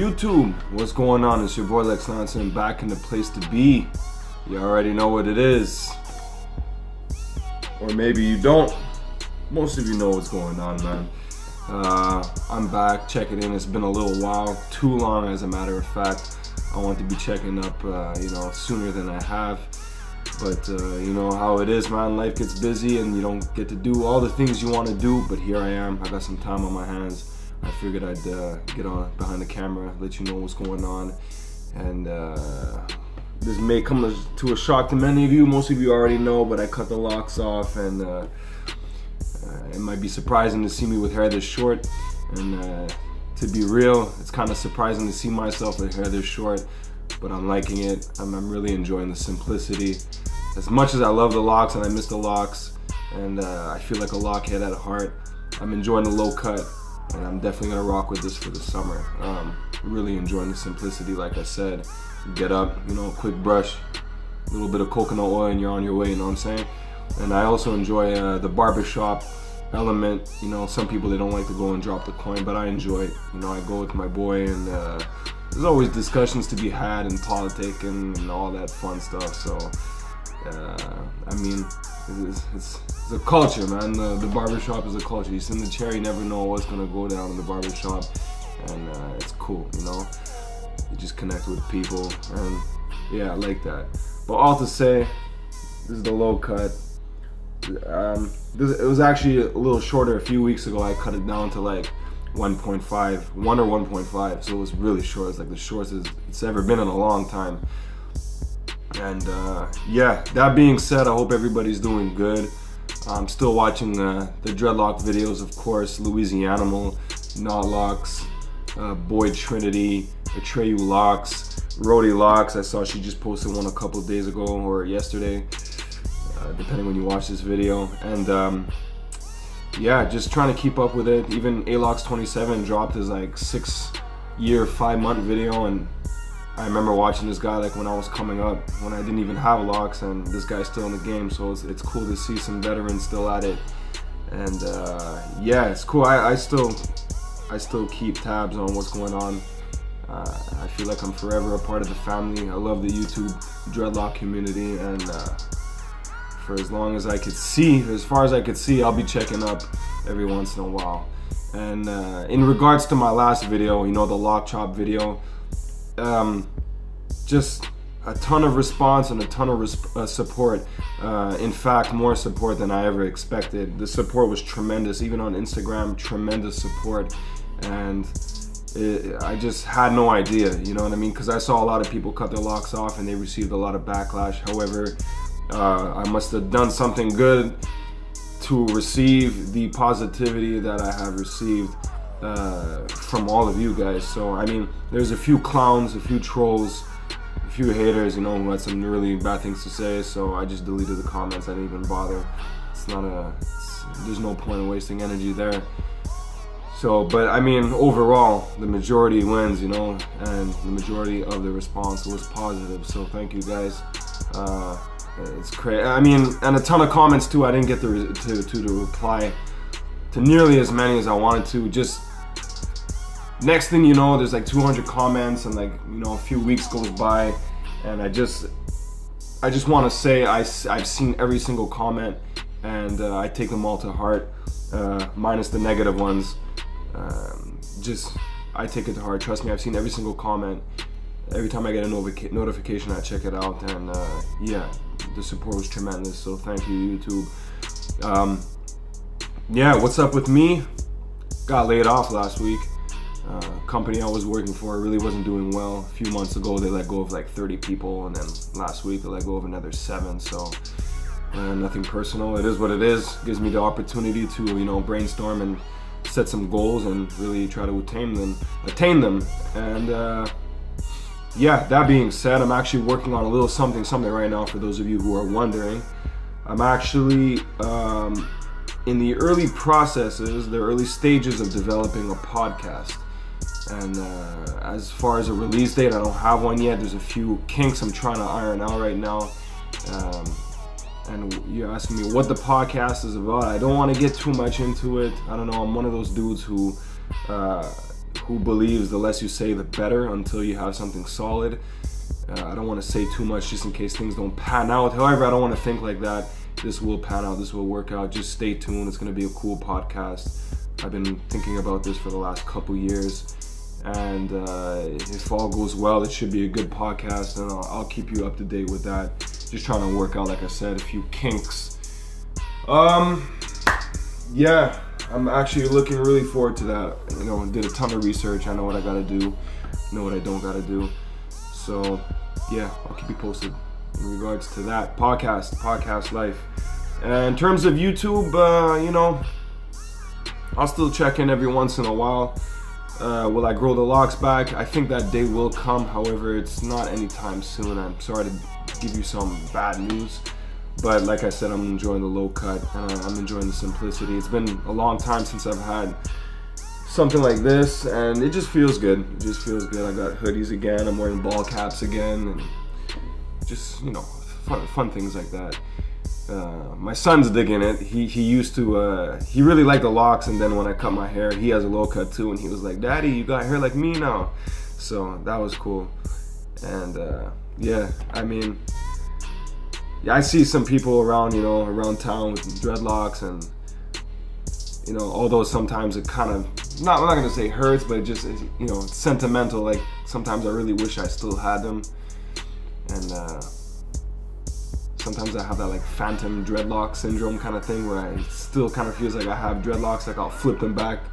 YouTube, what's going on? It's your boy Lanson, back in the place to be. You already know what it is. Or maybe you don't. Most of you know what's going on, man. I'm back, checking in. It's been a little while, too long as a matter of fact. I want to be checking up, sooner than I have. But you know how it is, man. Life gets busy and you don't get to do all the things you want to do. But here I am. I got some time on my hands. I figured I'd get on behind the camera, let you know what's going on. And this may come to a shock to many of you. Most of you already know, but I cut the locks off, and it might be surprising to see me with hair this short. And to be real, it's kind of surprising to see myself with hair this short, but I'm liking it. I'm really enjoying the simplicity. As much as I love the locks and I miss the locks, and I feel like a lockhead at heart, I'm enjoying the low cut. And I'm definitely gonna rock with this for the summer. Really enjoying the simplicity, like I said. Get up, quick brush, a little bit of coconut oil, and you're on your way, you know what I'm saying? And I also enjoy the barbershop element. Some people, they don't like to go and drop the coin, but I enjoy it. I go with my boy, and there's always discussions to be had in politics and all that fun stuff. So, I mean, it's a culture, man. The barbershop is a culture. You sit in the chair, you never know what's gonna go down in the barbershop, and it's cool, You just connect with people, and yeah, I like that. But all to say, this is the low cut. It was actually a little shorter a few weeks ago. I cut it down to like 1.5, 1 or 1.5, so it was really short. It's like the shortest it's ever been in a long time. And yeah, that being said, I hope everybody's doing good. I'm still watching the dreadlock videos, of course. Louisianimal, Knot Locks, Boyd Trinity, Atreyu Locks, Rody Locks. I saw she just posted one a couple of days ago or yesterday, depending when you watch this video. And yeah, just trying to keep up with it. Even Alox 27 dropped his like 6-year, 5-month video, and I remember watching this guy like when I was coming up, when I didn't even have locks, and this guy's still in the game, so it's cool to see some veterans still at it. And yeah, it's cool. I still keep tabs on what's going on. I feel like I'm forever a part of the family. I love the YouTube dreadlock community, and for as long as I could see, as far as I could see, I'll be checking up every once in a while. And in regards to my last video, the lock chop video, just a ton of response and a ton of support. In fact, more support than I ever expected. The support was tremendous, even on Instagram, tremendous support. And I just had no idea, you know what I mean? Because I saw a lot of people cut their locks off and they received a lot of backlash. However, I must have done something good to receive the positivity that I have received from all of you guys. So I mean, there's a few clowns, a few trolls, a few haters, who had some really bad things to say. So I just deleted the comments. I didn't even bother. There's no point in wasting energy there. So, but I mean, overall, the majority wins, and the majority of the response was positive. So thank you guys. It's crazy. I mean, and a ton of comments too. I didn't get to reply to nearly as many as I wanted to. Just next thing you know, there's like 200 comments, and like a few weeks goes by, and I just want to say I've seen every single comment, and I take them all to heart, minus the negative ones. I take it to heart. Trust me, I've seen every single comment. Every time I get a notification, I check it out, and yeah, the support was tremendous. So thank you, YouTube. Yeah, what's up with me? Got laid off last week. Company I was working for really wasn't doing well. A few months ago, they let go of like 30 people, and then last week they let go of another 7. So nothing personal. It is what it is. Gives me the opportunity to brainstorm and set some goals and really try to attain them. And yeah, that being said, I'm actually working on a little something right now. For those of you who are wondering, I'm actually in the early processes, the early stages of developing a podcast. And as far as a release date, I don't have one yet. There's a few kinks I'm trying to iron out right now. And you're asking me what the podcast is about. I don't want to get too much into it. I don't know, I'm one of those dudes who who believes the less you say, the better, until you have something solid. I don't want to say too much just in case things don't pan out. However, I don't want to think like that. This will pan out. This will work out. Just stay tuned. It's going to be a cool podcast. I've been thinking about this for the last couple years. And if all goes well, it should be a good podcast. And I'll keep you up to date with that. Just trying to work out, like I said, a few kinks. Yeah, I'm actually looking really forward to that. You know, did a ton of research. I know what I gotta do, know what I don't gotta do. So, yeah, I'll keep you posted in regards to that podcast life. And in terms of YouTube, you know, I'll still check in every once in a while. Will I grow the locks back? I think that day will come. However, it's not anytime soon. I'm sorry to give you some bad news. But like I said, I'm enjoying the low cut, and I'm enjoying the simplicity. It's been a long time since I've had something like this, and it just feels good. It just feels good. I got hoodies again. I'm wearing ball caps again, and just, you know, fun things like that. My son's digging it. He used to, he really liked the locks, and then when I cut my hair, he has a low cut too, and he was like, "Daddy, you got hair like me now." So that was cool. And yeah, I mean, yeah, I see some people around, you know, around town with dreadlocks, and, you know, although sometimes it kind of, I'm not gonna say hurts, but it just, you know, it's sentimental. Like, sometimes I really wish I still had them. And sometimes I have that like phantom dreadlock syndrome kind of thing, where I still kind of feels like I have dreadlocks, like I'll flip them back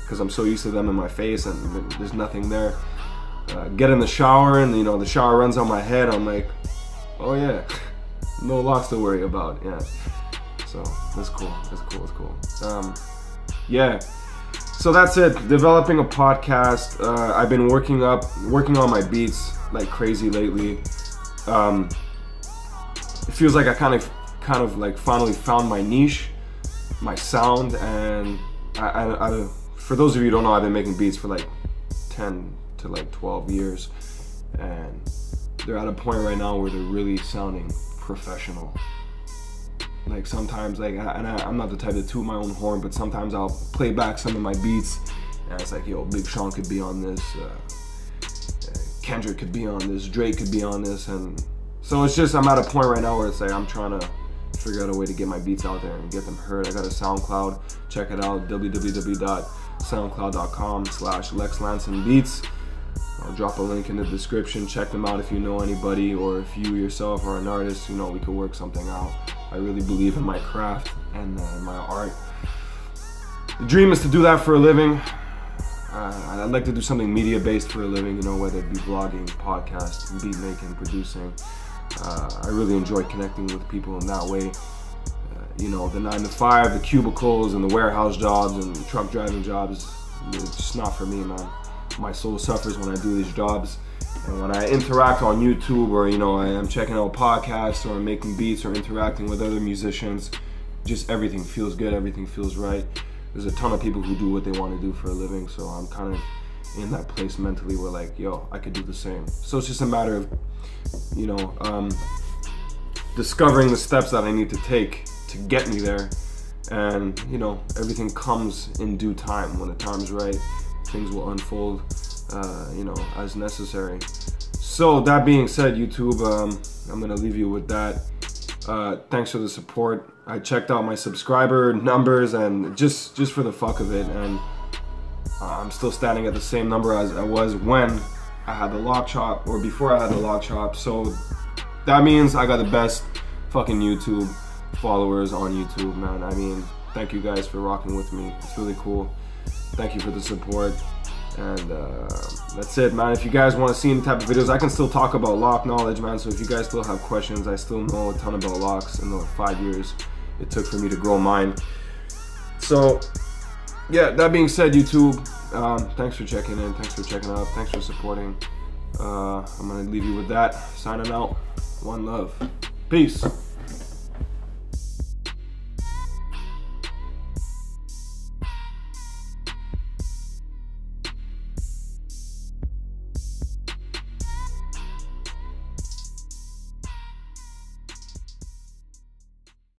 because I'm so used to them in my face and there's nothing there. Get in the shower, and, you know, the shower runs on my head. I'm like, oh yeah, no locks to worry about. Yeah, so that's cool. That's cool. Yeah, so that's it. Developing a podcast. I've been working on my beats like crazy lately. It feels like I kind of like finally found my niche, my sound, and I for those of you who don't know, I've been making beats for like 10 to like 12 years, and they're at a point right now where they're really sounding professional. Like sometimes, like, I'm not the type to toot my own horn, but sometimes I'll play back some of my beats, and it's like, yo, Big Sean could be on this, Kendrick could be on this, Drake could be on this, and so it's just, I'm at a point right now where it's like I'm trying to figure out a way to get my beats out there and get them heard. I got a SoundCloud, check it out, www.soundcloud.com/LexLansonBeats. I'll drop a link in the description. Check them out if you know anybody, or if you yourself are an artist, you know, we could work something out. I really believe in my craft and my art. The dream is to do that for a living. I'd like to do something media-based for a living, you know, whether it be vlogging, podcast, beat making, producing. I really enjoy connecting with people in that way. You know, the 9 to 5, the cubicles, and the warehouse jobs, and the truck driving jobs, it's just not for me, man. My soul suffers when I do these jobs. And when I interact on YouTube, or, you know, I am checking out podcasts, or I'm making beats, or interacting with other musicians, just everything feels good, everything feels right. There's a ton of people who do what they want to do for a living, so I'm kind of in that place mentally where, like, yo, I could do the same. So it's just a matter of, you know, discovering the steps that I need to take to get me there. And, you know, everything comes in due time. When the time's right, things will unfold, you know, as necessary. So that being said, YouTube, I'm gonna leave you with that. Thanks for the support. I checked out my subscriber numbers, and just for the fuck of it, and I'm still standing at the same number as I was when I had the lock shop, or before I had the lock shop. So that means I got the best fucking YouTube followers on YouTube, man. I mean, thank you guys for rocking with me. It's really cool. Thank you for the support. And that's it, man. If you guys want to see any type of videos, I can still talk about lock knowledge, man. So if you guys still have questions, I still know a ton about locks in the 5 years it took for me to grow mine. So yeah, that being said, YouTube, thanks for checking in, thanks for checking out, thanks for supporting. I'm gonna leave you with that. Signing out. One love. Peace.